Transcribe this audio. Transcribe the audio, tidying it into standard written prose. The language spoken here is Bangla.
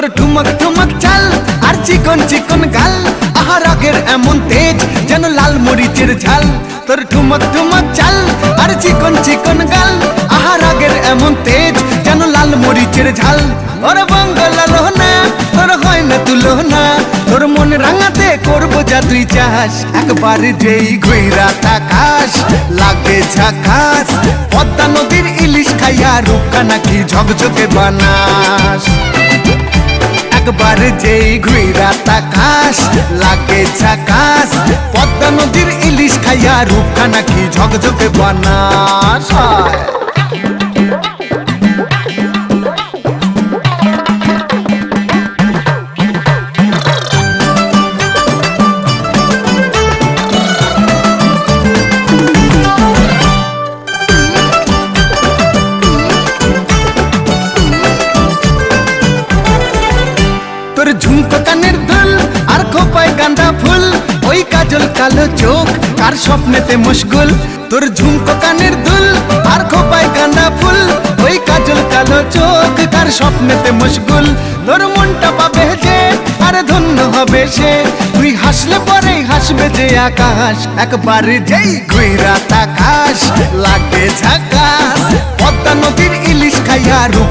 তোর ঠুমক ঠুমক চাল আর চিকন চিকন গাল, আহা রাগের এমন তেজ যেন লাল মরিচের ঝাল। তোর ঠুমক ঠুমক চাল আর চিকন চিকন গাল, আহা রাগের এমন তেজ যেন লাল মরিচের ঝাল। ওর বঙ্গলালো না তোর হয় না তুলনা, তোর মন রাঙাতে করবো যা তুই চাস। একবার যেই ঘুইরা তাকাস লাগে ঝাকাস, পদ্মা নদীর ইলিশ খাইয়া রূপকা নাকি ঝকঝকে বানাস। একবার যেই ঘুইরা তাকাস লাগে ঝাকাস, পদ্মা নদীর ইলিশ খাইয়া রূপকা নাকি ঝকঝকে বানাস। তোর ঝুমকো কানের দুল আর খোপায় গাঁদা ফুল, ওই কাজল কালো চোখ কার স্বপ্নেতে মশগুল। তোর ঝুমকো কানের দুল আর খোপায় গাঁদা ফুল, ওই কাজল কালো চোখ কার স্বপ্নেতে মশগুল। তোর মনটা পাবে যে আর ধন্য হবে সে, তুই হাসলে পরে হাসবে যে আকাশ। একবার যেই ঘুইরা তাকাস লাগে ঝাকাস, পদ্মা নদীর ইলিশ খাইয়া রূপ